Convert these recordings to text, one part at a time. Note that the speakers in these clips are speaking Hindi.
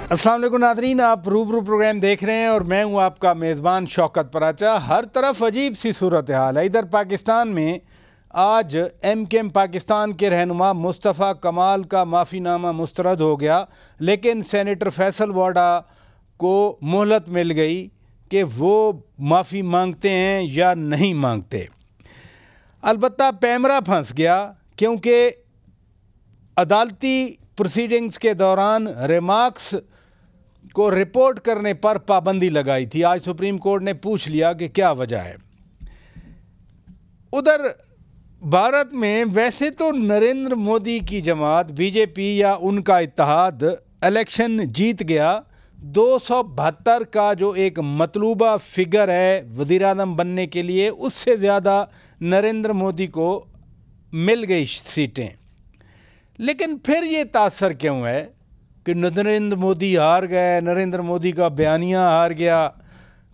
अस्सलाम वालेकुम नादरीन, आप रूबरू प्रोग्राम देख रहे हैं और मैं हूं आपका मेज़बान शौकत पराचा। हर तरफ अजीब सी सूरत हाल है। इधर पाकिस्तान में आज MKM पाकिस्तान के रहनुमा मुस्तफ़ा कमाल का माफ़ीनामा मुस्तरद हो गया, लेकिन सेनेटर फैसल वाडा को मोहलत मिल गई कि वो माफ़ी मांगते हैं या नहीं मांगते। अलबत्ता पैमरा फंस गया क्योंकि अदालती प्रोसीडिंग्स के दौरान रिमार्क्स को रिपोर्ट करने पर पाबंदी लगाई थी। आज सुप्रीम कोर्ट ने पूछ लिया कि क्या वजह है। उधर भारत में वैसे तो नरेंद्र मोदी की जमात बीजेपी या उनका इत्तेहाद इलेक्शन जीत गया। 272 का जो एक मतलूबा फिगर है वज़ीर आज़म बनने के लिए, उससे ज़्यादा नरेंद्र मोदी को मिल गई सीटें। लेकिन फिर ये तासर क्यों है कि नरेंद्र मोदी हार गए, नरेंद्र मोदी का बयानिया हार गया।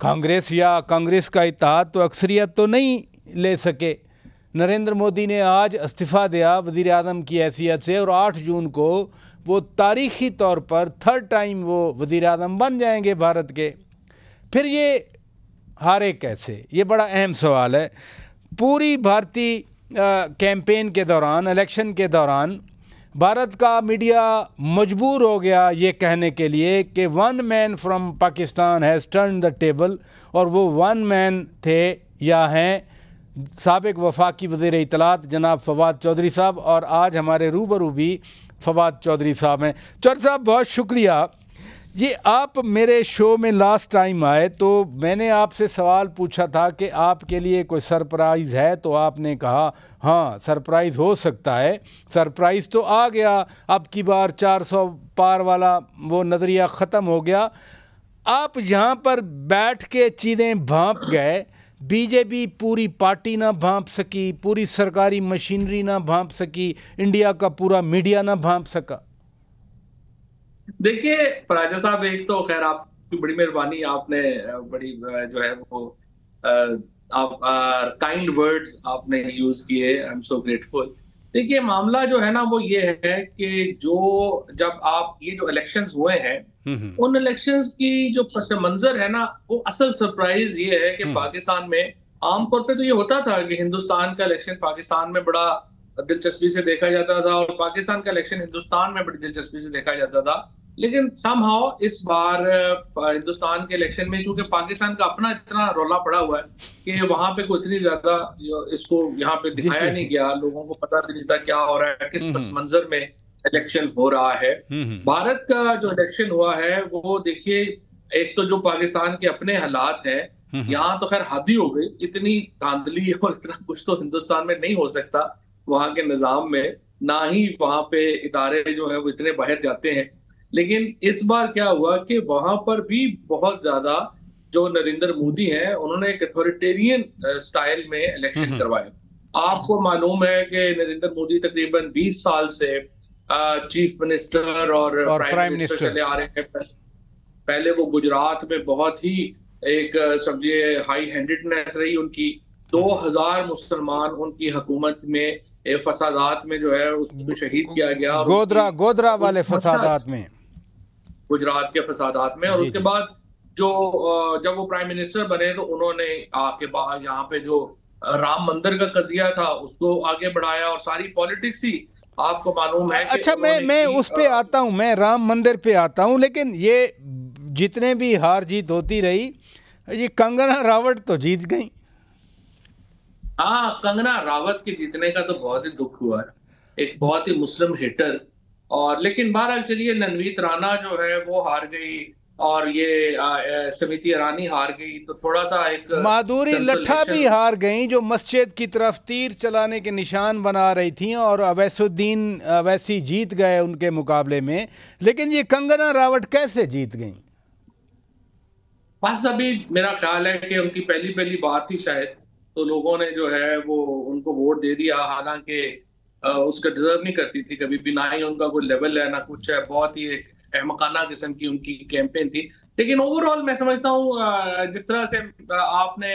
कांग्रेस या कांग्रेस का इत्तेहाद तो अक्सरियत तो नहीं ले सके। नरेंद्र मोदी ने आज इस्तीफ़ा दिया वज़ीर आज़म की हैसियत से और 8 जून को वो तारीख़ी तौर पर थर्ड टाइम वो वज़ीर आज़म बन जाएंगे भारत के। फिर ये हारे कैसे, ये बड़ा अहम सवाल है। पूरी भारतीय कैंपेन के दौरान, इलेक्शन के दौरान भारत का मीडिया मजबूर हो गया ये कहने के लिए कि one man from Pakistan has turn the table, और वो वन मैन थे या हैं साबिक वफाकी वज़ीर इत्तलात जनाब फवाद चौधरी साहब, और आज हमारे रूबरू भी फवाद चौधरी साहब हैं। चौधरी साहब बहुत शुक्रिया। ये आप मेरे शो में लास्ट टाइम आए तो मैंने आपसे सवाल पूछा था कि आपके लिए कोई सरप्राइज़ है, तो आपने कहा हाँ सरप्राइज़ हो सकता है। सरप्राइज़ तो आ गया, अब की बार 400 पार वाला वो नज़रिया ख़त्म हो गया। आप यहाँ पर बैठ के चीज़ें भांप गए, बीजेपी पूरी पार्टी ना भांप सकी, पूरी सरकारी मशीनरी ना भांप सकी, इंडिया का पूरा मीडिया ना भांप सका। देखिए पराजा साहब, एक तो खैर आपकी बड़ी मेहरबानी, आपने बड़ी जो है वो आप काइंड वर्ड्स आपने यूज किए, आई एम सो ग्रेटफुल। देखिए मामला जो है ना वो ये है कि जब आप ये जो इलेक्शंस हुए हैं उन इलेक्शंस की जो पस मंजर है ना, वो असल सरप्राइज ये है कि पाकिस्तान में आमतौर पे तो ये होता था कि हिंदुस्तान का इलेक्शन पाकिस्तान में बड़ा दिलचस्पी से देखा जाता था और पाकिस्तान का इलेक्शन हिंदुस्तान में बड़ी दिलचस्पी से देखा जाता था। लेकिन समहाउ इस बार हिंदुस्तान के इलेक्शन में चूंकि पाकिस्तान का अपना इतना रौला पड़ा हुआ है कि वहां पे कोई इतनी ज्यादा इसको यहाँ पे दिखाया नहीं गया, लोगों को पता भी नहीं था क्या हो रहा है, किस पस मंजर में इलेक्शन हो रहा है। भारत का जो इलेक्शन हुआ है वो देखिए, एक तो जो पाकिस्तान के अपने हालात हैं, यहाँ तो खैर हद ही हो गई, इतनी धांधली और इतना कुछ तो हिंदुस्तान में नहीं हो सकता वहां के निजाम में, ना ही वहां पे इदारे जो है वो इतने बाहर जाते हैं। लेकिन इस बार क्या हुआ कि वहां पर भी बहुत ज्यादा जो नरेंद्र मोदी हैं उन्होंने एक अथॉरिटेरियन स्टाइल में इलेक्शन करवाए। आपको मालूम है कि नरेंद्र मोदी तकरीबन 20 साल से चीफ मिनिस्टर और प्राइम मिनिस्टर चले आ रहे हैं। पहले वो गुजरात में बहुत ही एक समझिए हाई हैंडेडनेस रही उनकी। 2000 मुसलमान उनकी हुकूमत में फसादात में जो है उसको शहीद किया गया, गोदरा वाले फसादात में, गुजरात के फसादात में। और उसके बाद जब वो प्राइम मिनिस्टर बने तो उन्होंने आके यहाँ पे जो राम मंदिर का कजिया था उसको आगे बढ़ाया और सारी पॉलिटिक्स ही आपको मालूम है। अच्छा, मैं उस पे आता हूँ, मैं राम मंदिर पे आता हूँ, लेकिन ये जितने भी हार जीत होती रही, ये कंगना रावत तो जीत गई। हाँ, कंगना रावत के जीतने का तो बहुत ही दुख हुआ है, एक बहुत ही मुस्लिम हिटर। और लेकिन बहरहाल चलिए, ननवीत राणा जो है वो हार गई और ये स्मृति ईरानी हार गई, तो थोड़ा सा एक माधुरी लट्ठा भी हार गई जो मस्जिद की तरफ तीर चलाने के निशान बना रही थी, और अवैसुद्दीन अवैसी जीत गए उनके मुकाबले में। लेकिन ये कंगना रावत कैसे जीत गई? बस अभी मेरा ख्याल है कि उनकी पहली बार थी शायद, तो लोगों ने जो है वो उनको वोट दे दिया। हालांकि उसका डिजर्व नहीं करती थी कभी भी, ना ही उनका कोई लेवल है ना कुछ है, बहुत ही एक अहमकाना किस्म की उनकी कैंपेन थी। लेकिन ओवरऑल मैं समझता हूँ जिस तरह से आपने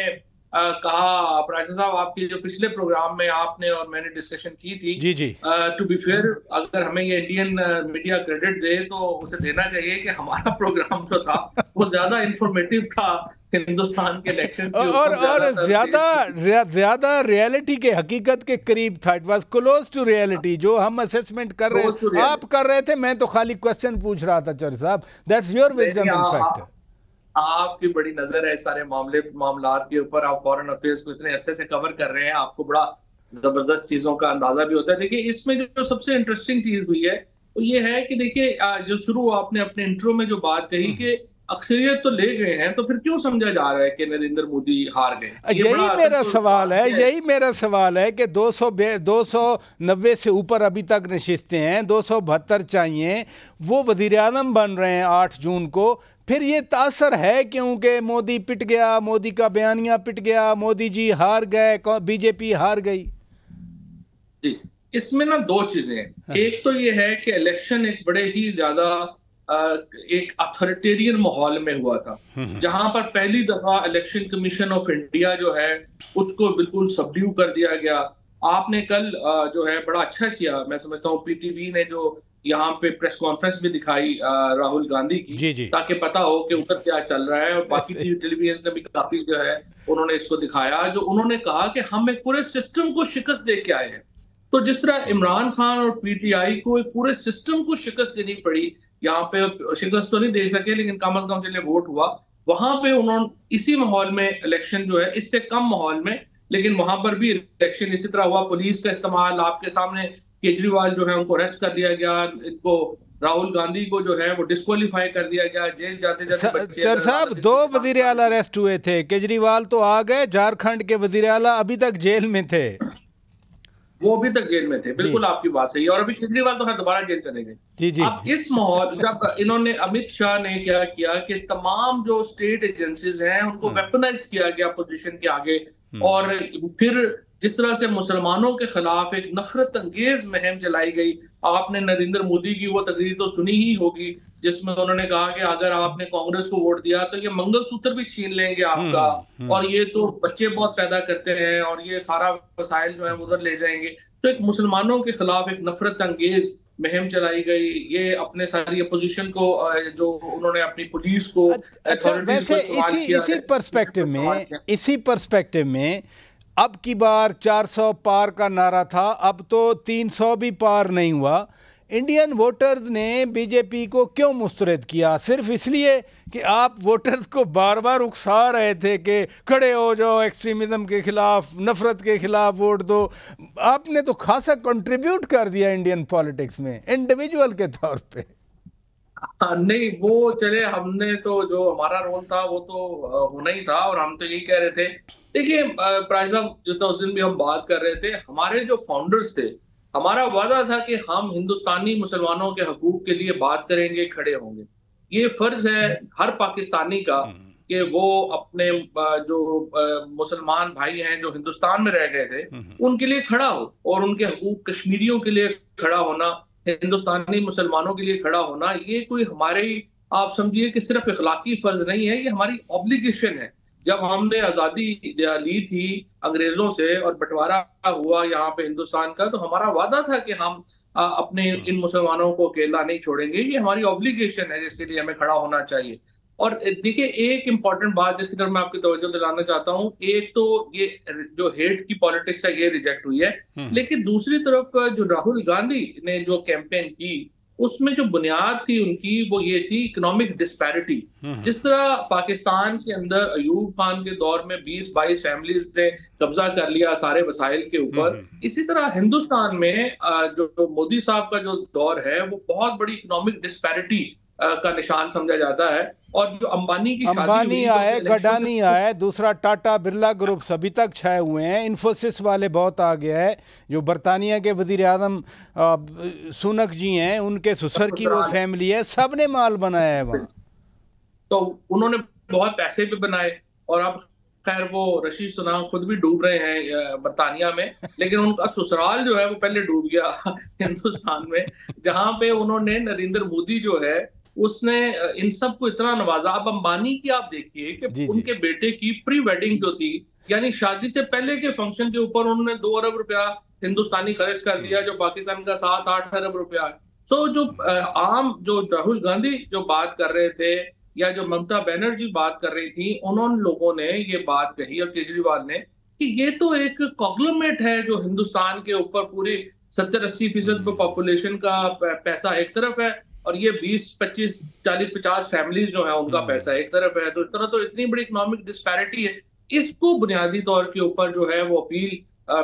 कहा, प्राचा साहब आपके जो पिछले प्रोग्राम में आपने और मैंने डिस्कशन की थी, जी जी। टू बी फेयर अगर हमें ये इंडियन मीडिया क्रेडिट दे तो उसे देना चाहिए कि हमारा प्रोग्राम जो था वो ज्यादा इंफॉर्मेटिव था, हिंदुस्तान के इलेक्शन के और ऊपर ज्यादातर ज्यादा रियलिटी के, हकीकत के करीब था। It was close to reality. जो हम असेसमेंट कर रहे हैं आप कर रहे थे, मैं तो खाली क्वेश्चन पूछ रहा था। चर साहब, that's your wisdom in fact. आपकी बड़ी नजर है सारे मामलात के ऊपर, आप फॉरेन अफेयर्स को इतने अच्छे से कवर कर रहे हैं, आपको बड़ा जबरदस्त चीजों का अंदाजा भी होता है। देखिए इसमें जो सबसे इंटरेस्टिंग चीज हुई है वो ये है कि देखिए जो शुरू आपने अपने इंट्रो में जो बात कही कि अक्सरियत तो ले गए हैं, तो फिर क्यों समझा जा रहा है कि नरेंद्र मोदी हार गए? यही मेरा सवाल है, यही मेरा सवाल है कि 290 से ऊपर अभी तक नशिस्तें हैं, 272 चाहिए। वो वज़ीर आज़म बन रहे हैं 8 जून को। फिर ये तासर है क्योंकि मोदी पिट गया, मोदी का बयानिया पिट गया, मोदी जी हार गए, बीजेपी हार गई। जी, इसमें ना दो चीजें हैं। एक तो ये है कि इलेक्शन एक बड़े ही ज्यादा एक अथॉरिटेरियन माहौल में हुआ था, जहां पर पहली दफा इलेक्शन कमीशन ऑफ इंडिया जो है उसको बिल्कुल सबड्यू कर दिया गया। आपने कल जो है बड़ा अच्छा किया, मैं समझता हूँ पीटीवी ने जो यहाँ पे प्रेस कॉन्फ्रेंस भी दिखाई राहुल गांधी की, जी जी। ताकि पता हो कि उधर क्या चल रहा है, और बाकी टेलीविजन ने भी काफी जो है उन्होंने इसको दिखाया। जो उन्होंने कहा कि हम एक पूरे सिस्टम को शिकस्त दे के आए हैं। तो जिस तरह इमरान खान और पीटीआई को एक पूरे सिस्टम को शिकस्त देनी पड़ी, यहाँ पे शिकस्त तो नहीं दे सके लेकिन कम से कम चलिए वोट हुआ, वहां पे उन्होंने इसी माहौल में इलेक्शन जो है, इससे कम माहौल में, लेकिन वहां पर भी इलेक्शन इसी तरह हुआ। पुलिस का इस्तेमाल आपके सामने, केजरीवाल जो है उनको अरेस्ट कर दिया गया, इनको राहुल गांधी को जो है वो डिस्क्वालीफाई कर दिया गया, जेल जाते जाते बच्चे। चर साहब, 2 वजीर आला अरेस्ट हुए थे, केजरीवाल तो आ गए, झारखंड के वजीर आला अभी तक जेल में थे। वो अभी तक जेल में थे, बिल्कुल आपकी बात सही है, और अभी केजरीवाल तो दोबारा जेल चले गए। जी जी। अब इस माहौल, जब इन्होंने, अमित शाह ने क्या किया कि तमाम जो स्टेट एजेंसीज हैं उनको वेपनाइज किया गया पोजीशन के आगे, और फिर जिस तरह से मुसलमानों के खिलाफ एक नफरत अंगेज मुहिम चलाई गई। आपने नरेंद्र मोदी की वो तकरीर तो सुनी ही होगी जिसमें उन्होंने कहा कि अगर आपने कांग्रेस को वोट दिया तो ये मंगलसूत्र भी छीन लेंगे आपका, और ये तो बच्चे बहुत पैदा करते हैं, और ये सारा वसाइल जो है उधर ले जाएंगे। तो एक मुसलमानों के खिलाफ एक नफरत अंगेज मुहिम चलाई गई। ये अपने सारी अपोजिशन को, जो उन्होंने अपनी पुलिस को, अच्छा, वैसे इसी पर्सपेक्टिव में अब की बार 400 पार का नारा था, अब तो 300 भी पार नहीं हुआ। इंडियन वोटर्स ने बीजेपी को क्यों मुस्तरद किया? सिर्फ इसलिए कि आप वोटर्स को बार बार उकसा रहे थे कि खड़े हो जाओ, एक्सट्रीमिज्म के खिलाफ, नफरत के खिलाफ वोट दो। आपने तो खासा कंट्रीब्यूट कर दिया इंडियन पॉलिटिक्स में इंडिविजुअल के तौर पे। नहीं, वो चले, हमने तो जो हमारा रोल था वो तो होना ही था, और हम तो यही कह रहे थे। देखिए प्राइज साहब, जिस तरह उस दिन भी हम बात कर रहे थे, हमारे जो फाउंडर्स थे, हमारा वादा था कि हम हिंदुस्तानी मुसलमानों के हकूक के लिए बात करेंगे, खड़े होंगे। ये फर्ज है हर पाकिस्तानी का कि वो अपने जो मुसलमान भाई हैं जो हिंदुस्तान में रह गए थे उनके लिए खड़ा हो, और उनके हकूक, कश्मीरियों के लिए खड़ा होना, हिंदुस्तानी मुसलमानों के लिए खड़ा होना, ये कोई हमारी, आप समझिए कि सिर्फ इखलाकी फर्ज नहीं है, ये हमारी ऑब्लिगेशन है। जब हमने आजादी ली थी अंग्रेजों से और बंटवारा हुआ यहाँ पे हिंदुस्तान का, तो हमारा वादा था कि हम अपने इन मुसलमानों को अकेला नहीं छोड़ेंगे, ये हमारी ऑब्लिगेशन है जिसके लिए हमें खड़ा होना चाहिए। और देखिए एक इंपॉर्टेंट बात जिसकी तरफ मैं आपकी तवज्जो दिलाना चाहता हूँ, एक तो ये जो हेट की पॉलिटिक्स है ये रिजेक्ट हुई है, लेकिन दूसरी तरफ जो राहुल गांधी ने जो कैंपेन की उसमें जो बुनियाद थी उनकी वो ये थी इकोनॉमिक डिस्पैरिटी। जिस तरह पाकिस्तान के अंदर अयूब खान के दौर में 20-22 फैमिलीज ने कब्जा कर लिया सारे वसाइल के ऊपर, इसी तरह हिंदुस्तान में जो मोदी साहब का जो दौर है वो बहुत बड़ी इकोनॉमिक डिस्पैरिटी का निशान समझा जाता है। और जो अंबानी की अंबानी आए, गडानी आए, दूसरा टाटा बिरला ग्रुप अभी तक छाए हुए हैं, इन्फोसिस वाले बहुत आ गया है, जो बरतानिया के वजीर आजम सुनक जी हैं उनके ससुर की वो फैमिली है, सब ने माल बनाया है वहाँ। तो उन्होंने बहुत पैसे भी बनाए, और अब खैर वो रशीद सुनाक खुद भी डूब रहे हैं बरतानिया में, लेकिन उनका ससुराल जो है वो पहले डूब गया हिंदुस्तान में, जहां पे उन्होंने नरेंद्र मोदी जो है उसने इन सबको इतना नवाजा। अब अंबानी की आप देखिए कि जी जी। उनके बेटे की प्री वेडिंग जो थी, यानी शादी से पहले के फंक्शन के ऊपर उन्होंने 2 अरब रुपया हिंदुस्तानी खर्च कर दिया, जो पाकिस्तान का 7-8 अरब रुपया है। सो जो आम जो राहुल गांधी जो बात कर रहे थे या जो ममता बनर्जी बात कर रही थी, उन्होंने लोगों ने ये बात कही और केजरीवाल ने कि ये तो एक कॉन्ग्लोमेरेट है जो हिंदुस्तान के ऊपर पूरी 70-80% पॉपुलेशन का पैसा एक तरफ है और ये 20-25-40-50 फैमिलीज जो है उनका पैसा एक तरफ है। तो इस तरह तो इतनी बड़ी इकोनॉमिक डिस्पैरिटी है। इसको बुनियादी तौर के ऊपर जो है वो अपील,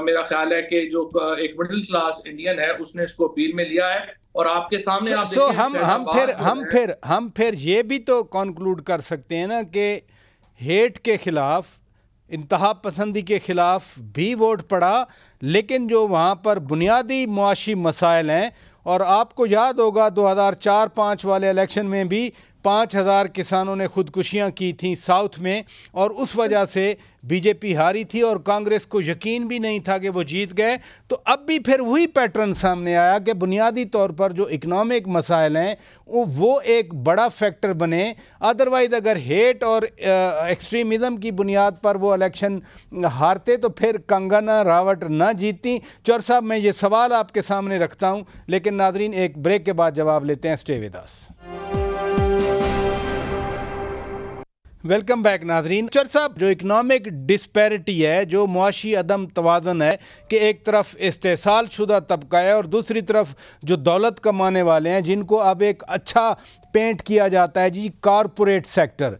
मेरा ख्याल है कि जो एक मिडिल क्लास इंडियन है उसने इसको अपील में लिया है। और आपके सामने आप सो देखिए हम फिर ये भी तो कंक्लूड कर सकते हैं ना कि हेट के खिलाफ, इंतहा पसंदी के खिलाफ भी वोट पड़ा, लेकिन जो वहाँ पर बुनियादी मुआशी मसाइल हैं, और आपको याद होगा 2004-05 वाले इलेक्शन में भी 5000 किसानों ने खुदकुशियाँ की थी साउथ में, और उस वजह से बीजेपी हारी थी और कांग्रेस को यकीन भी नहीं था कि वो जीत गए। तो अब भी फिर वही पैटर्न सामने आया कि बुनियादी तौर पर जो इकनॉमिक मसाइल हैं वो एक बड़ा फैक्टर बने। अदरवाइज़ अगर हेट और एक्सट्रीमिज़म की बुनियाद पर वो इलेक्शन हारते तो फिर कंगना रावत ना जीतती। चौर साहब, मैं ये सवाल आपके सामने रखता हूँ, लेकिन नाजरीन एक ब्रेक के बाद जवाब लेते हैं। Stay with us. Welcome back नाजरीन। चौर साहब, जो इकनॉमिक डिस्पैरिटी है, जो मुआशी अदम तवाज़न है कि एक तरफ इस्तेसाल शुदा तबका है और दूसरी तरफ जो दौलत कमाने वाले हैं, जिनको अब एक अच्छा पेंट किया जाता है जी कॉरपोरेट सेक्टर।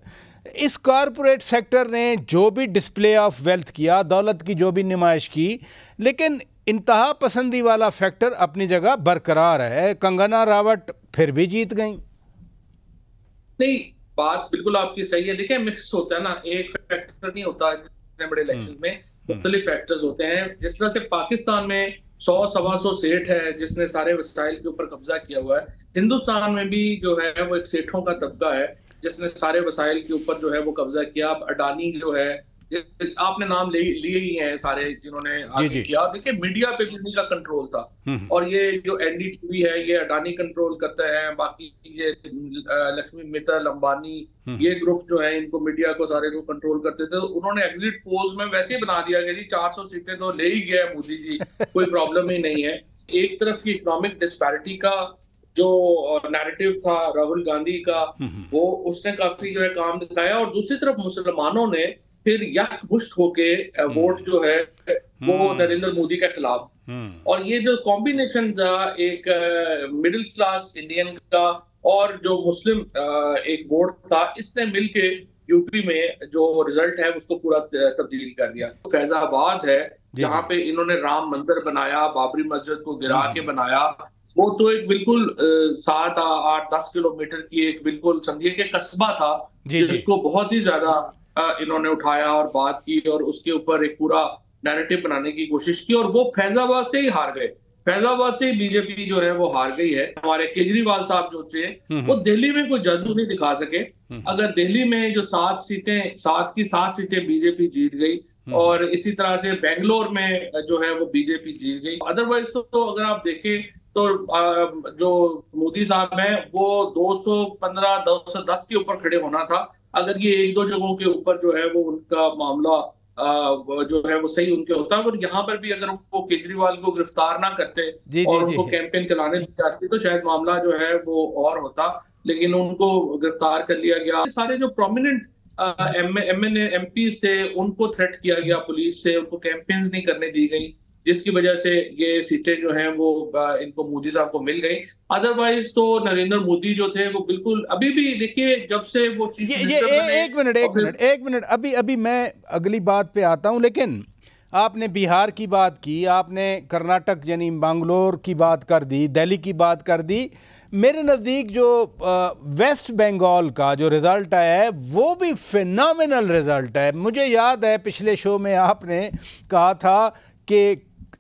इस कॉरपोरेट सेक्टर ने जो भी डिस्प्ले ऑफ वेल्थ किया, दौलत की जो भी नुमाइश की, लेकिन इंतहा पसंदी वाला फैक्टर अपनी जगह बरकरार है। कंगना रावत फिर भी जीत गई। नहीं, बात बिल्कुल आपकी सही है। देखिए, मिक्स होता है ना, एक फैक्टर नहीं होता इतने बड़े इलेक्शन में, मुख्तलिफ फैक्टर्स होते हैं। जिस तरह से पाकिस्तान में 100-125 सेठ है जिसने सारे वसाइल के ऊपर कब्जा किया हुआ है, हिंदुस्तान में भी जो है वो एक सेठों का तबका है जिसने सारे वसाइल के ऊपर जो है वो कब्जा किया। अब अडानी जो है, आपने नाम लिए ही हैं सारे जिन्होंने आगे किया। देखिए, मीडिया पे भी इनका कंट्रोल था, और ये जो एनडीटीवी है ये अडानी कंट्रोल करते हैं। बाकी ये लक्ष्मी मित्तल, अंबानी, ये ग्रुप जो है इनको मीडिया को सारे को कंट्रोल करते थे। तो उन्होंने एग्जिट पोल्स में वैसे ही बना दिया कि जी 400 सीटें तो ले ही गए मोदी जी, कोई प्रॉब्लम ही नहीं है। एक तरफ की इकोनॉमिक डिस्पैरिटी का जो नैरेटिव था राहुल गांधी का, वो उसने काफी जो है काम दिखाया, और दूसरी तरफ मुसलमानों ने फिर यकमुश्त होके वोट जो है वो नरेंद्र मोदी के खिलाफ। और ये जो कॉम्बिनेशन था एक मिडिल क्लास इंडियन का और जो मुस्लिम एक वोट था, इसने मिलके यूपी में जो रिजल्ट है उसको पूरा तब्दील कर दिया। फैजाबाद है जहां पे इन्होंने राम मंदिर बनाया, बाबरी मस्जिद को गिरा के बनाया, वो तो एक बिल्कुल 7-8-10 किलोमीटर की एक बिल्कुल समझिए कि कस्बा था जिसको बहुत ही ज्यादा इन्होंने उठाया और बात की और उसके ऊपर एक पूरा नैरेटिव बनाने की कोशिश की, और वो फैजाबाद से ही हार गए। फैजाबाद से ही बीजेपी जो है वो हार गई है। हमारे केजरीवाल साहब जो थे वो दिल्ली में कोई जादू नहीं दिखा सके। अगर दिल्ली में जो 7 की 7 सीटें बीजेपी जीत गई, और इसी तरह से बेंगलोर में जो है वो बीजेपी जीत गई। अदरवाइज तो अगर आप देखें तो जो मोदी साहब हैं वो 215-210 के ऊपर खड़े होना था, अगर ये 1-2 जगहों के ऊपर जो है वो उनका मामला जो है वो सही उनके होता। और यहाँ पर भी अगर वो केजरीवाल को गिरफ्तार ना करते और उनको कैंपेन चलाने चाहते तो शायद मामला जो है वो और होता, लेकिन उनको गिरफ्तार कर लिया गया। सारे जो प्रोमिनेंट एमएनए एमपी थे उनको थ्रेट किया गया पुलिस से, उनको कैंपेन्स नहीं करने दी गई, जिसकी वजह से ये सीटें जो हैं वो इनको मोदी साहब को मिल गई। अदरवाइज तो नरेंद्र मोदी जो थे वो बिल्कुल अभी भी देखिए जब से वो एक मिनट अभी मैं अगली बात पे आता हूं, लेकिन आपने बिहार की बात की, आपने कर्नाटक यानी बैंगलोर की बात कर दी, दिल्ली की बात कर दी। मेरे नज़दीक जो वेस्ट बंगाल का जो रिज़ल्ट आया है वो भी फिनोमिनल रिज़ल्ट है। मुझे याद है पिछले शो में आपने कहा था कि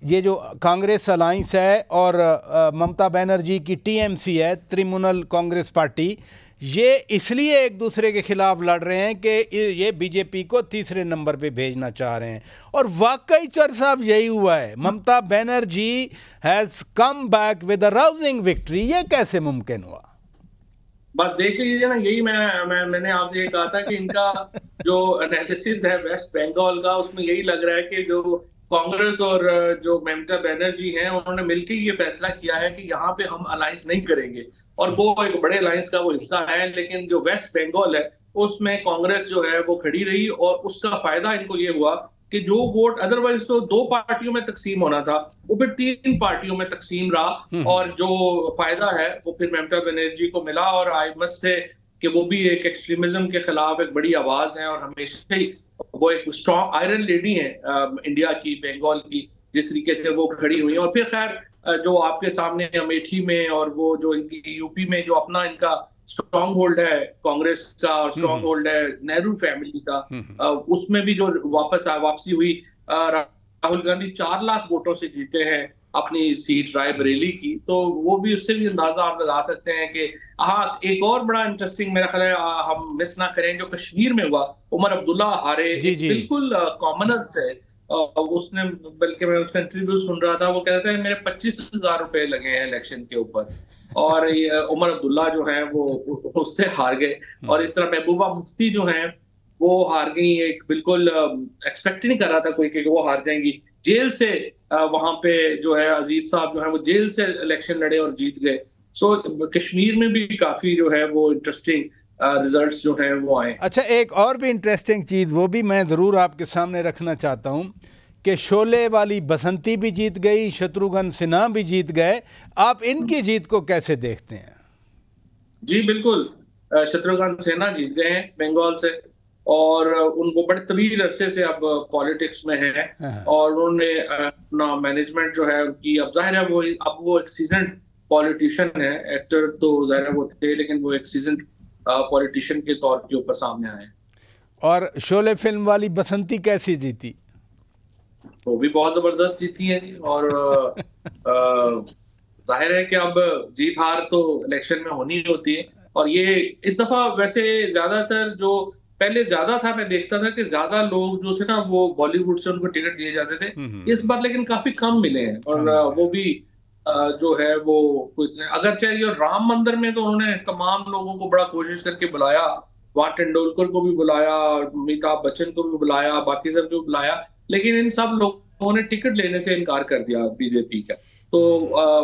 ये जो कांग्रेस अलाइंस है और ममता बनर्जी की टीएमसी है, तृणमूल कांग्रेस पार्टी, ये इसलिए एक दूसरे के खिलाफ लड़ रहे हैं कि ये बीजेपी को तीसरे नंबर पे भेजना चाह रहे हैं। और वाकई चर साहब यही हुआ है। Mamata Banerjee has come back with a rousing victory. ये कैसे मुमकिन हुआ? बस देख लीजिए ना, यही मैंने आपसे ये कहा था कि इनका जो एनालिसिस है वेस्ट बंगाल का, उसमें यही लग रहा है कि जो कांग्रेस और जो ममता बनर्जी हैं, उन्होंने मिलकर ये फैसला किया है कि यहाँ पे हम अलायंस नहीं करेंगे। और वो एक बड़े अलायंस का वो हिस्सा है, लेकिन जो वेस्ट बंगाल है उसमें कांग्रेस जो है वो खड़ी रही, और उसका फायदा इनको ये हुआ कि जो वोट अदरवाइज तो दो पार्टियों में तकसीम होना था, वो फिर तीन पार्टियों में तकसीम रहा। और जो फायदा है वो फिर ममता बनर्जी को मिला। और आई मस्ट से कि वो भी एक एक्सट्रीमिज्म के खिलाफ एक बड़ी आवाज है, और हमेशा ही वो एक स्ट्रॉन्ग आयरन लेडी है इंडिया की, बंगाल की, जिस तरीके से वो खड़ी हुई है। और फिर खैर जो आपके सामने अमेठी में और वो जो इनकी यूपी में जो अपना इनका स्ट्रॉन्ग होल्ड है कांग्रेस का, और स्ट्रॉन्ग होल्ड है नेहरू फैमिली का, उसमें भी जो वापसी हुई, राहुल गांधी 4 लाख वोटों से जीते हैं अपनी सीट रायबरेली की। तो वो भी, उससे भी अंदाजा आप लगा सकते हैं कि हाँ, एक और बड़ा इंटरेस्टिंग मेरा ख्याल है हम मिस ना करें, जो कश्मीर में हुआ, उमर अब्दुल्ला हारे, जी एक जी। बिल्कुल कॉमनर थे। उसने, बल्कि मैं उसका इंटरव्यू सुन रहा था, वो कहता है मेरे 25,000 रुपए लगे हैं इलेक्शन के ऊपर, और ये उमर अब्दुल्ला जो है वो उससे हार गए। और इस तरह महबूबा मुफ्ती जो है वो हार गई, एक बिल्कुल एक्सपेक्ट ही नहीं कर रहा था कोई कि वो हार जाएंगी। जेल से वहां पे जो है अजीज साहब जो है वो जेल से इलेक्शन लड़े और जीत गए। सो कश्मीर में भी काफी जो है वो इंटरेस्टिंग रिजल्ट्स जो हैं वो आए। अच्छा, एक और भी इंटरेस्टिंग चीज़ वो भी मैं ज़रूर आपके सामने रखना चाहता हूँ कि शोले वाली बसंती भी जीत गई, शत्रुघ्न सिन्हा भी जीत गए। आप इनकी जीत को कैसे देखते हैं? जी बिल्कुल, शत्रुघ्न सिन्हा जीत गए हैं बंगाल से, और उनको बड़े तवील अरसे से अब पॉलिटिक्स में है, हाँ। और उन्होंने अपना मैनेजमेंट जो है उनकी, अब जाहिर है वो, अब वो एक सीजन्ड पॉलिटिशियन है। एक्टर तो जाहिर है वो थे, लेकिन वो एक सीजन्ड पॉलिटिशियन के तौर के ऊपर सामने आए। और शोले फिल्म वाली बसंती कैसी जीती? वो भी बहुत जबरदस्त जीती है जी। और जाहिर है कि अब जीत हार तो इलेक्शन में होनी ही होती है। और ये इस दफा वैसे ज्यादातर जो पहले ज्यादा था, मैं देखता था कि ज्यादा लोग जो थे ना वो बॉलीवुड से उनको टिकट दिए जाते थे। इस बार लेकिन काफी कम मिले हैं, और कम मिले। वो भी जो है वो कुछ, अगर चाहिए राम मंदिर में तो उन्होंने तमाम लोगों को बड़ा कोशिश करके बुलाया, वहां तेंदुलकर को भी बुलाया, अमिताभ बच्चन को भी बुलाया, बाकी सब को बुलाया, लेकिन इन सब लोगों ने टिकट लेने से इनकार कर दिया बीजेपी का। तो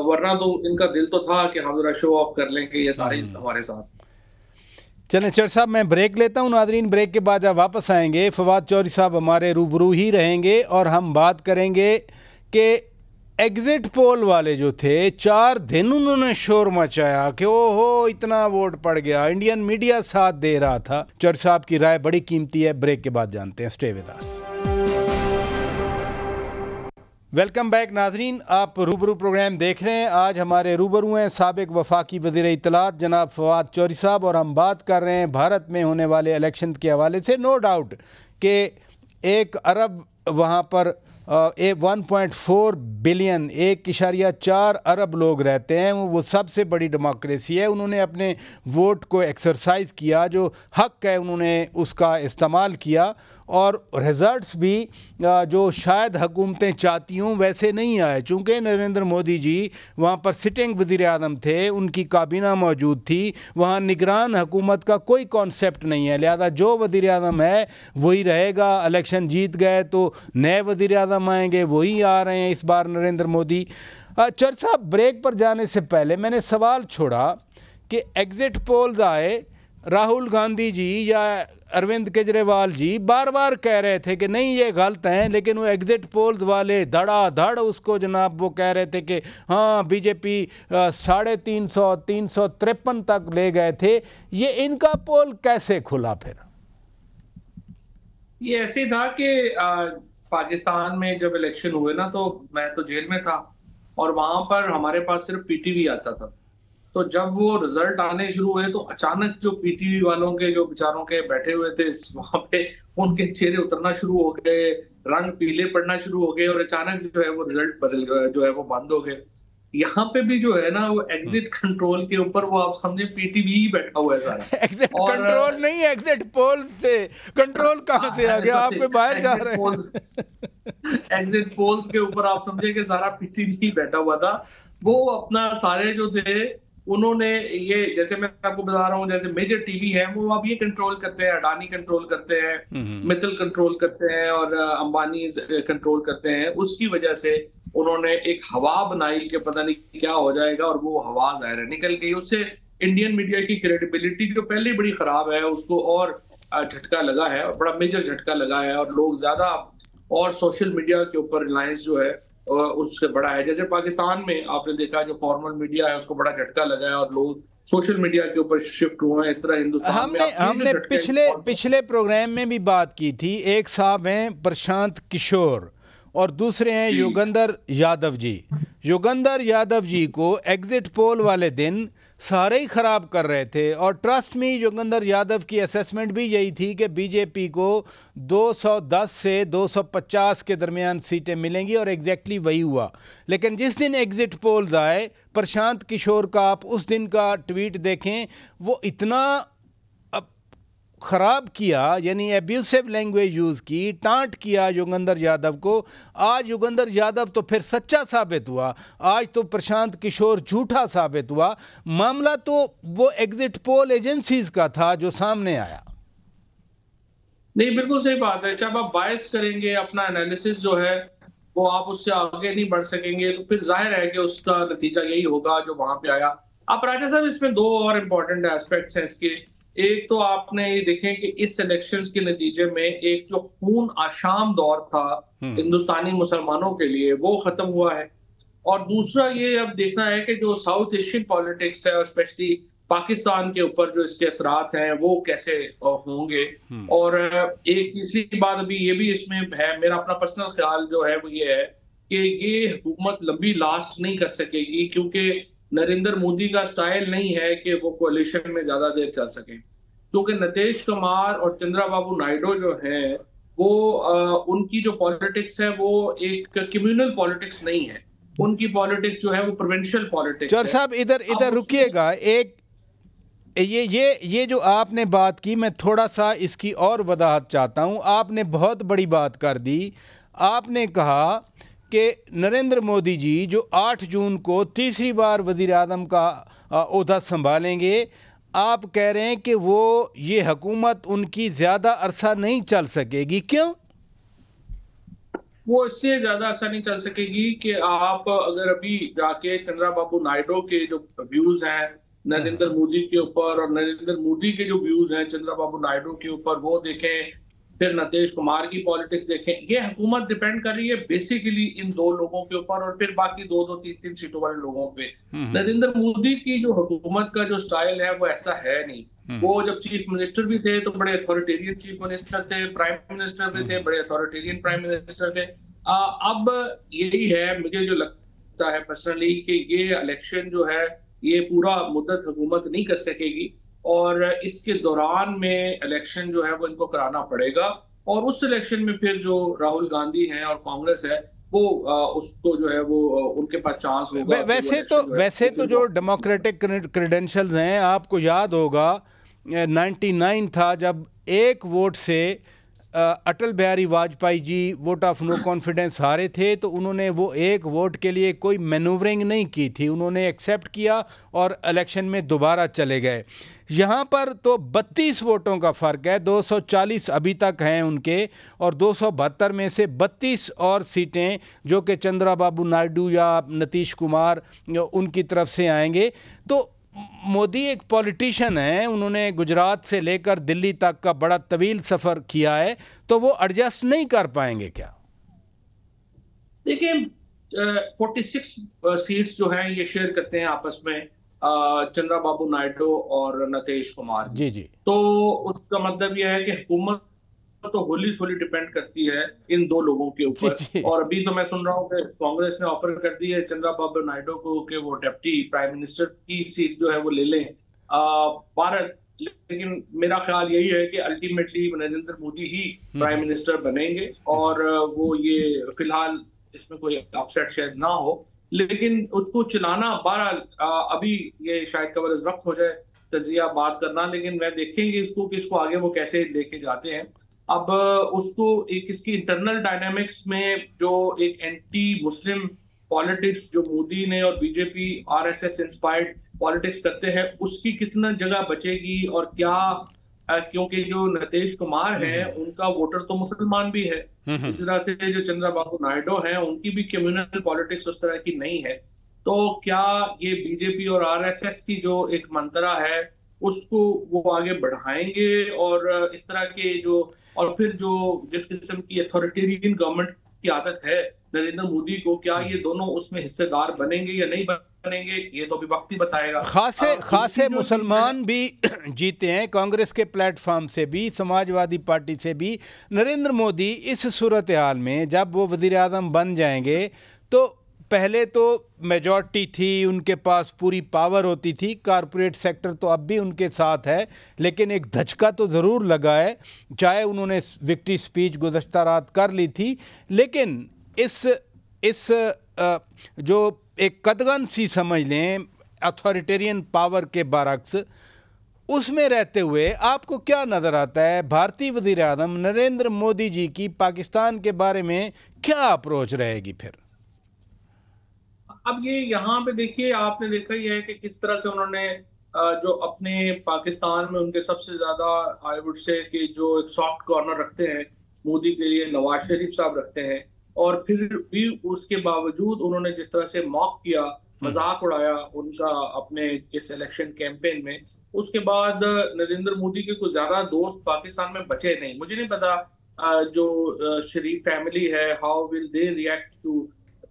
वरना तो इनका दिल तो था कि हम जरा शो ऑफ कर लेंगे ये सारे हमारे साथ। चलें चर साहब, मैं ब्रेक लेता हूं। नादरीन, ब्रेक के बाद जब वापस आएंगे फवाद चौधरी साहब हमारे रूबरू ही रहेंगे, और हम बात करेंगे कि एग्जिट पोल वाले जो थे 4 दिन उन्होंने शोर मचाया कि ओहो इतना वोट पड़ गया, इंडियन मीडिया साथ दे रहा था। चौधरी साहब की राय बड़ी कीमती है। ब्रेक के बाद जानते हैं। Stay with us. Welcome back नाजरीन, आप रूबरू प्रोग्राम देख रहे हैं। आज हमारे रूबरू हैं साबिक वफाकी वज़ीर इत्तलात जनाब फवाद चौधरी साहब, और हम बात कर रहे हैं भारत में होने वाले इलेक्शन के हवाले से। नो डाउट कि 1 अरब वहाँ पर 1.4 बिलियन 1.4 अरब लोग रहते हैं। वो सबसे बड़ी डेमोक्रेसी है। उन्होंने अपने वोट को एक्सरसाइज किया, जो हक है उन्होंने उसका इस्तेमाल किया, और रिज़ल्ट्स भी जो शायद हुकूमतें चाहती हूँ वैसे नहीं आए। चूँकि नरेंद्र मोदी जी वहाँ पर सिटिंग वज़ीर आज़म थे, उनकी काबीना मौजूद थी, वहाँ निगरान हुकूमत का कोई कॉन्सेप्ट नहीं है, लिहाजा जो वज़ीर आज़म है वही रहेगा। इलेक्शन जीत गए तो नए वज़ीर आज़म आएंगे, वही आ रहे हैं इस बार नरेंद्र मोदी। चर साहब, ब्रेक पर जाने से पहले मैंने सवाल छोड़ा कि एग्ज़िट पोल्स आए, राहुल गांधी जी या अरविंद केजरीवाल जी बार बार कह रहे थे कि नहीं ये गलत हैं, लेकिन वो एग्जिट पोल्स वाले धड़ाधड़ उसको जनाब वो कह रहे थे कि हाँ बीजेपी 350 353 तक ले गए थे। ये इनका पोल कैसे खुला फिर? ये ऐसे था कि पाकिस्तान में जब इलेक्शन हुए ना, तो मैं तो जेल में था, और वहां पर हमारे पास सिर्फ पीटीवी आता था। तो जब वो रिजल्ट आने शुरू हुए तो अचानक जो पीटीवी वालों के जो बेचारों के बैठे हुए थे वहां पे, उनके चेहरे उतरना शुरू हो गए, रंग पीले पड़ना शुरू हो गए, और अचानक जो है वो रिजल्ट बदल गया, जो है वो बंद हो गए। यहाँ पे भी जो है ना वो एग्जिट कंट्रोल के ऊपर वो आप समझे पीटीवी ही बैठा हुआ है सारा। एग्जिट और कंट्रोल नहीं, एग्जिट पोल से कंट्रोल कहाँ से आ गया? आपके बाहर जा रहे हैं। एग्जिट पोल्स के ऊपर आप समझे कि सारा पीटीवी ही बैठा हुआ था। वो अपना सारे जो थे उन्होंने ये, जैसे मैं आपको बता रहा हूँ, जैसे मेजर टीवी है वो अब ये कंट्रोल करते हैं, अडानी कंट्रोल करते हैं, हम्म। मित्तल कंट्रोल करते हैं और अंबानी कंट्रोल करते हैं। उसकी वजह से उन्होंने एक हवा बनाई कि पता नहीं क्या हो जाएगा, और वो हवा ज़ाहिर है निकल गई। उससे इंडियन मीडिया की क्रेडिबिलिटी जो पहले ही बड़ी खराब है उसको और झटका लगा है, और बड़ा मेजर झटका लगा है, और लोग ज्यादा और सोशल मीडिया के ऊपर रिलायंस जो है उससे बड़ा है। जैसे पाकिस्तान में आपने देखा जो फॉर्मल मीडिया है उसको बड़ा झटका लगा है और लोग सोशल मीडिया के ऊपर शिफ्ट हुए हैं। इस तरह हिंदुस्तान में हमने आप ये जो हमने झटके पिछले पिछले प्रोग्राम में भी बात की थी। एक साहब हैं प्रशांत किशोर और दूसरे हैं जी योगेंद्र यादव जी। योगेंद्र यादव जी को एग्जिट पोल वाले दिन सारे ही खराब कर रहे थे, और ट्रस्ट में योगेंद्र यादव की असेसमेंट भी यही थी कि बीजेपी को 210 से 250 के दरमियान सीटें मिलेंगी, और एग्जैक्टली वही हुआ। लेकिन जिस दिन एग्जिट पोल्स आए, प्रशांत किशोर का आप उस दिन का ट्वीट देखें, वो इतना ख़राब किया, यानी एब्यूसिव लैंग्वेज यूज़ की, टांट किया योगेंद्र यादव को। आज योगेंद्र यादव तो फिर सच्चा साबित हुआ, आज तो प्रशांत किशोर झूठा साबित हुआ। मामला तो वो एग्जिट पोल एजेंसीज का था जो सामने आया। नहीं, बिल्कुल सही बात है। जब आप बायस करेंगे अपना एनालिसिस जो है वो आप उससे आगे नहीं बढ़ सकेंगे, तो फिर जाहिर है कि उसका नतीजा यही होगा जो वहां पे आया। आप राजा साहब, इसमें दो और इम्पोर्टेंट एस्पेक्ट्स हैं इसके। एक तो आपने ये देखें कि इस इलेक्शंस के नतीजे में एक जो खून आशाम दौर था हिंदुस्तानी मुसलमानों के लिए वो खत्म हुआ है। और दूसरा ये अब देखना है कि जो साउथ एशियन पॉलिटिक्स है और स्पेशली पाकिस्तान के ऊपर जो इसके असरात हैं वो कैसे होंगे। और एक तीसरी बात अभी ये भी इसमें है, मेरा अपना पर्सनल ख्याल जो है वो ये है कि ये हुकूमत लंबी लास्ट नहीं कर सकेगी, क्योंकि नरेंद्र मोदी का स्टाइल नहीं है कि वो कोalition में ज्यादा देर चल सके। क्योंकि नीतीश कुमार और चंद्रबाबू नायडू जो हैं वो उनकी जो पॉलिटिक्स है वो एक कम्युनल पॉलिटिक्स नहीं है। उनकी पॉलिटिक्स जो है वो प्रोविंशियल पॉलिटिक्स चौर है। साहब, इधर अब इधर रुकिएगा। एक ये जो आपने बात की, मैं थोड़ा सा इसकी और वजाहत चाहता हूँ। आपने बहुत बड़ी बात कर दी। आपने कहा कि नरेंद्र मोदी जी जो 8 जून को तीसरी बार वज़ीर आज़म का ओहदा संभालेंगे, आप कह रहे हैं कि वो ये हुकूमत उनकी ज़्यादा अरसा नहीं चल सकेगी। क्यों? वो इससे ज्यादा ऐसा नहीं चल सकेगी कि आप अगर अभी जाके चंद्रबाबू नायडू के जो व्यूज हैं नरेंद्र मोदी के ऊपर, और नरेंद्र मोदी के जो व्यूज हैं चंद्रबाबू नायडू के ऊपर वो देखें, फिर नीतीश कुमार की पॉलिटिक्स देखें, ये हुकूमत डिपेंड कर रही है बेसिकली इन दो लोगों के ऊपर, और फिर बाकी दो दो तीन तीन सीटों वाले लोगों पे। नरेंद्र मोदी की जो हुकूमत का जो स्टाइल है वो ऐसा है नहीं। वो जब चीफ मिनिस्टर भी थे तो बड़े अथॉरिटेरियन चीफ मिनिस्टर थे, प्राइम मिनिस्टर भी थे, बड़े अथॉरिटेरियन प्राइम मिनिस्टर थे। अब यही है, मुझे जो लगता है पर्सनली कि ये इलेक्शन जो है ये पूरा मुद्दत हुकूमत नहीं कर सकेगी, और इसके दौरान में इलेक्शन जो है वो इनको कराना पड़ेगा। और उस इलेक्शन में फिर जो राहुल गांधी हैं और कांग्रेस है वो उसको जो है वो उनके पास चांस होगा कि वो इलेक्शन जो है वैसे तो जो वो डेमोक्रेटिक क्रेडेंशियल्स हैं, आपको याद होगा 99 था जब एक वोट से Atal Bihari Vajpayee ji vote of no confidence हारे थे, तो उन्होंने वो एक वोट के लिए कोई मैनूवरिंग नहीं की थी, उन्होंने एक्सेप्ट किया और इलेक्शन में दोबारा चले गए। यहाँ पर तो 32 वोटों का फ़र्क है, 240 अभी तक हैं उनके, और 272 में से 32 और सीटें जो कि चंद्रबाबू नायडू या नीतीश कुमार उनकी तरफ से आएंगे। तो मोदी एक पॉलिटिशियन है, उन्होंने गुजरात से लेकर दिल्ली तक का बड़ा तवील सफ़र किया है, तो वो एडजस्ट नहीं कर पाएंगे क्या? देखिए, 46 सीट्स जो हैं ये शेयर करते हैं आपस में चंद्रबाबू नायडू और नीतीश कुमार जी। जी जी तो उसका मतलब यह है कि हुकूमत तो होली सोली डिपेंड करती है इन दो लोगों के जी ऊपर। जी। और अभी तो मैं सुन रहा हूँ कि कांग्रेस ने ऑफर कर दी है चंद्रबाबू नायडू को कि वो डिप्टी प्राइम मिनिस्टर की सीट जो है वो ले लें भारत। लेकिन मेरा ख्याल यही है कि अल्टीमेटली नरेंद्र मोदी ही प्राइम मिनिस्टर बनेंगे, और वो ये फिलहाल इसमें कोई अपसेट शायद ना हो, लेकिन उसको चलाना बहरहाल अभी ये शायद कवर इस वक्त हो जाए तजिया बात करना, लेकिन मैं देखेंगे इसको कि इसको आगे वो कैसे लेके जाते हैं। अब उसको एक इसकी इंटरनल डायनामिक्स में जो एक एंटी मुस्लिम पॉलिटिक्स जो मोदी ने और बीजेपी आरएसएस इंस्पायर्ड पॉलिटिक्स करते हैं उसकी कितना जगह बचेगी और क्या, क्योंकि जो नीतीश कुमार हैं उनका वोटर तो मुसलमान भी है, इस तरह से जो चंद्रबाबू नायडू हैं उनकी भी कम्युनल पॉलिटिक्स उस तरह की नहीं है। तो क्या ये बीजेपी और आरएसएस की जो एक मंत्रा है उसको वो आगे बढ़ाएंगे, और इस तरह के जो, और फिर जो जिस किस्म की अथॉरिटेरियन गवर्नमेंट की आदत है नरेंद्र मोदी को, क्या ये दोनों उसमें हिस्सेदार बनेंगे या नहीं बनेंगे, ये तो अभी वक्त ही बताएगा। खासे दूसरी जो चीज है, मुसलमान भी जीते हैं कांग्रेस के प्लेटफॉर्म से भी, समाजवादी पार्टी से भी। नरेंद्र मोदी इस सूरत हाल में जब वो वज़ीर आज़म बन जाएंगे तो पहले तो मेजॉरिटी थी, उनके पास पूरी पावर होती थी, कारपोरेट सेक्टर तो अब भी उनके साथ है, लेकिन एक धचका तो ज़रूर लगा है, चाहे उन्होंने विक्ट्री स्पीच गुज़श्ता रात कर ली थी, लेकिन इस जो एक कदगन सी समझ लें अथॉरिटेरियन पावर के बरक्स, उसमें रहते हुए आपको क्या नज़र आता है भारतीय वज़ीर आज़म नरेंद्र मोदी जी की पाकिस्तान के बारे में क्या अप्रोच रहेगी फिर? अब ये यहाँ पे देखिए, आपने देखा ही है कि किस तरह से उन्होंने जो अपने पाकिस्तान में उनके सबसे ज्यादा, आई वुड से कि जो एक सॉफ्ट कॉर्नर रखते हैं मोदी के लिए, नवाज शरीफ साहब रखते हैं, और फिर भी उसके बावजूद उन्होंने जिस तरह से मॉक किया, मजाक उड़ाया उनका अपने इस इलेक्शन कैंपेन में, उसके बाद नरेंद्र मोदी के कुछ ज्यादा दोस्त पाकिस्तान में बचे नहीं। मुझे नहीं पता जो शरीफ फैमिली है, how will they react to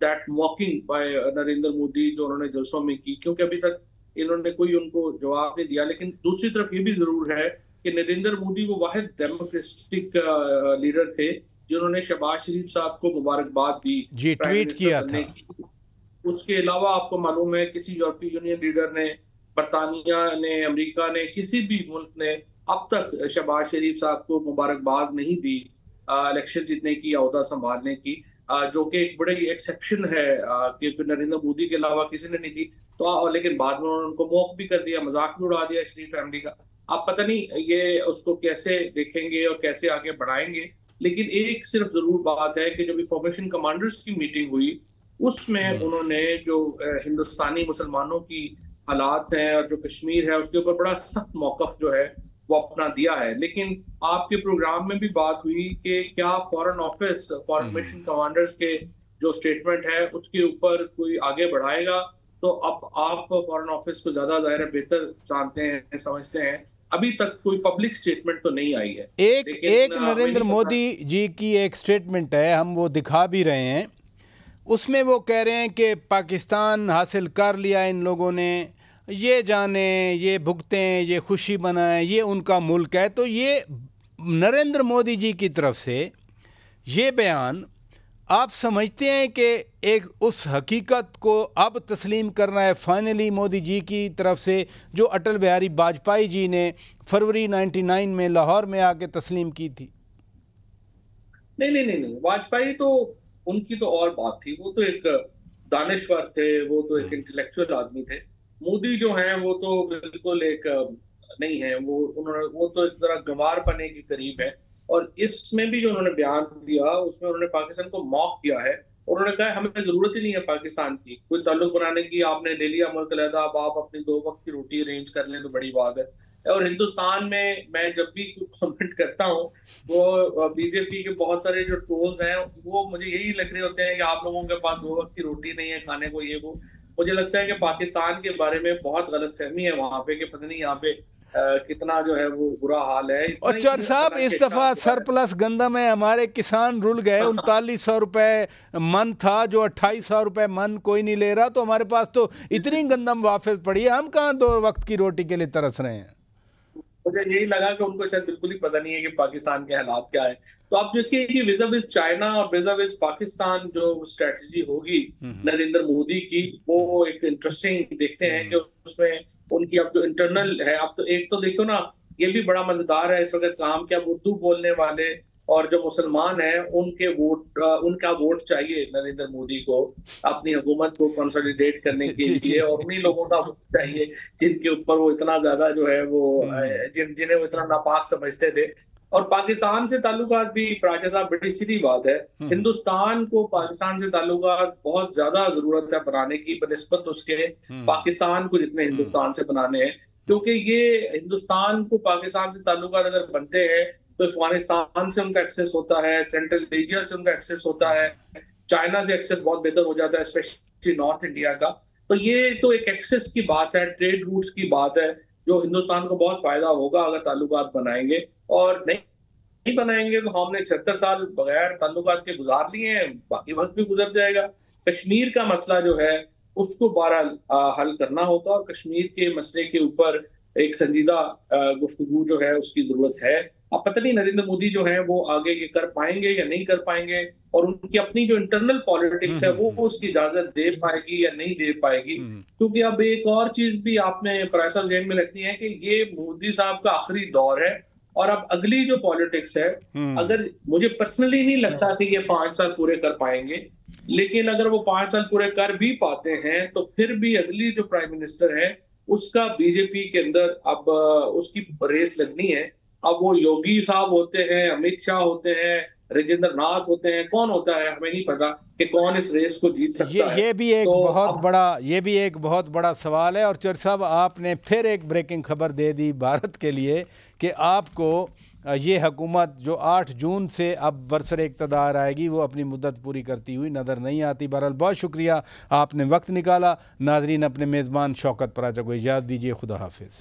that mocking by Narendra Modi जो उन्होंने जलसों में की, क्योंकि अभी तक इन्होंने कोई उनको जवाब नहीं दिया। लेकिन दूसरी तरफ ये भी जरूर है कि नरेंद्र मोदी वो वाहिद डेमोक्रेटिक लीडर थे जिन्होंने शहबाज शरीफ साहब को मुबारकबाद दी, जी, ट्वीट किया था। उसके अलावा आपको मालूम है किसी यूरोपीय यूनियन लीडर ने, बरतानिया ने, अमेरिका ने, किसी भी मुल्क ने अब तक शहबाज शरीफ साहब को मुबारकबाद नहीं दी इलेक्शन जीतने की, अहदा संभालने की, जो कि एक बड़ी एक्सेप्शन है कि नरेंद्र मोदी के अलावा किसी ने नहीं दी। तो लेकिन बाद में उन्होंने उनको मौक भी कर दिया, मजाक भी उड़ा दिया शरीफ फैमिली का। आप पता नहीं ये उसको कैसे देखेंगे और कैसे आगे बढ़ाएंगे। लेकिन एक सिर्फ जरूर बात है कि जब फॉर्मेशन कमांडर्स की मीटिंग हुई उसमें उन्होंने जो हिंदुस्तानी मुसलमानों की हालात हैं और जो कश्मीर है उसके ऊपर बड़ा सख्त मौकफ जो है वो अपना दिया है। लेकिन आपके प्रोग्राम में भी बात हुई कि क्या फॉरेन ऑफिस फॉर्मेशन कमांडर्स के जो स्टेटमेंट है उसके ऊपर कोई आगे बढ़ाएगा। तो अब आप फॉरेन ऑफिस को ज्यादा जाहिर है बेहतर जानते हैं, समझते हैं, अभी तक कोई पब्लिक स्टेटमेंट तो नहीं आई है। एक नरेंद्र मोदी जी की एक स्टेटमेंट है, हम वो दिखा भी रहे हैं, उसमें वो कह रहे हैं कि पाकिस्तान हासिल कर लिया इन लोगों ने, ये जाने, ये भुगतें, ये खुशी मनाएं, ये उनका मुल्क है। तो ये नरेंद्र मोदी जी की तरफ से ये बयान आप समझते हैं कि एक उस हकीकत को अब तस्लीम करना है फाइनली मोदी जी की तरफ से जो अटल बिहारी वाजपेयी जी ने फरवरी 99 में लाहौर में आके तस्लीम की थी? नहीं, वाजपेयी तो उनकी तो और बात थी, वो तो एक दानिश्वर थे, वो तो एक इंटेलेक्चुअल आदमी थे। मोदी जो हैं वो तो बिल्कुल एक नहीं है, वो तो एक तरह गंवार पने के करीब है। और इसमें भी जो उन्होंने बयान दिया उसमें उन्होंने पाकिस्तान को मॉक किया है। उन्होंने कहा हमें जरूरत ही नहीं है पाकिस्तान की, कोई ताल्लुक बनाने की, आपने ले लिया मुल्क अलहदा, अब आप अपनी 2 वक्त की रोटी अरेंज कर लें तो बड़ी बात है। और हिंदुस्तान में मैं जब भी कमेंट करता हूँ वो बीजेपी के बहुत सारे जो ट्रोल्स हैं वो मुझे यही लग रहे होते हैं कि आप लोगों के पास 2 वक्त की रोटी नहीं है खाने को, ये वो। मुझे लगता है कि पाकिस्तान के बारे में बहुत गलतफहमी है वहां पे कि पता नहीं यहाँ पे कितना जो है वो बुरा हाल है। और चर साहब इस दफा सरप्लस गंदम है, हमारे किसान रुल गए। 3900 रुपए मन था जो 2800 रुपए मन कोई नहीं ले रहा, तो हमारे पास तो इतनी गंदम वापस पड़ी है, हम कहाँ 2 वक्त की रोटी के लिए तरस रहे हैं। मुझे यही लगा कि उनको शायद बिल्कुल ही पता नहीं है कि पाकिस्तान के हालात क्या है। तो आप देखिए कि विज़ा विज़ चाइना और विज़ा विज़ पाकिस्तान जो स्ट्रेटजी होगी नरेंद्र मोदी की, वो एक इंटरेस्टिंग देखते हैं कि उसमें उनकी अब जो इंटरनल है, अब तो एक तो देखो ना, ये भी बड़ा मजेदार है इस वक्त काम कि अब उर्दू बोलने वाले और जो मुसलमान हैं उनका वोट चाहिए नरेंद्र मोदी को अपनी हुकूमत को कंसोलिडेट करने के लिए, और उन्हीं लोगों का वोट चाहिए जिनके ऊपर वो इतना ज्यादा जो है वो जिन्हें वो इतना नापाक समझते थे। और पाकिस्तान से ताल्लुकात भी प्राचा साहब बड़ी सीधी बात है, हिंदुस्तान को पाकिस्तान से ताल्लुकात बहुत ज्यादा जरूरत है बनाने की बनिस्बत उसके पाकिस्तान को जितने हिंदुस्तान से बनाने हैं, क्योंकि ये हिंदुस्तान को पाकिस्तान से ताल्लुकात अगर बनते हैं तो अफगानिस्तान से उनका एक्सेस होता है, सेंट्रल एशिया से उनका एक्सेस होता है, चाइना से एक्सेस बहुत बेहतर हो जाता है, स्पेशली नॉर्थ इंडिया का। तो ये तो एक एक्सेस की बात है, ट्रेड रूट्स की बात है, जो हिंदुस्तान को बहुत फायदा होगा अगर ताल्लुकात बनाएंगे। और नहीं बनाएंगे तो हमने 76 साल बगैर ताल्लुकात के गुजार लिए हैं, बाकी वक्त भी गुजर जाएगा। कश्मीर का मसला जो है उसको बहरहाल हल करना होगा, और कश्मीर के मसले के ऊपर एक संजीदा गुफ्तगू जो है उसकी जरूरत है। अब पता नहीं नरेंद्र मोदी जो है वो आगे ये कर पाएंगे या नहीं कर पाएंगे, और उनकी अपनी जो इंटरनल पॉलिटिक्स है वो उसकी इजाजत दे पाएगी या नहीं दे पाएगी। क्योंकि अब एक और चीज भी आपने प्राइसल जेन में रखनी है कि ये मोदी साहब का आखिरी दौर है, और अब अगली जो पॉलिटिक्स है, अगर मुझे पर्सनली नहीं लगता कि ये 5 साल पूरे कर पाएंगे, लेकिन अगर वो 5 साल पूरे कर भी पाते हैं तो फिर भी अगली जो प्राइम मिनिस्टर है उसका बीजेपी के अंदर अब उसकी रेस लगनी है। अब वो योगी साहब होते हैं, अमित शाह होते हैं, राजेंद्र नाथ होते हैं, कौन होता है हमें नहीं पता कि कौन इस रेस को जीत सकता है। ये भी एक बहुत बड़ा सवाल है। और चर साहब, आपने फिर एक ब्रेकिंग खबर दे दी भारत के लिए कि आपको ये हुकूमत जो 8 जून से अब बरसर इक़्तिदार आएगी वो अपनी मुद्दत पूरी करती हुई नज़र नहीं आती। बहरहाल बहुत शुक्रिया, आपने वक्त निकाला। नाजरीन, अपने मेज़बान शौकत पराचा को इजाज़त दीजिए। खुदा हाफिज़।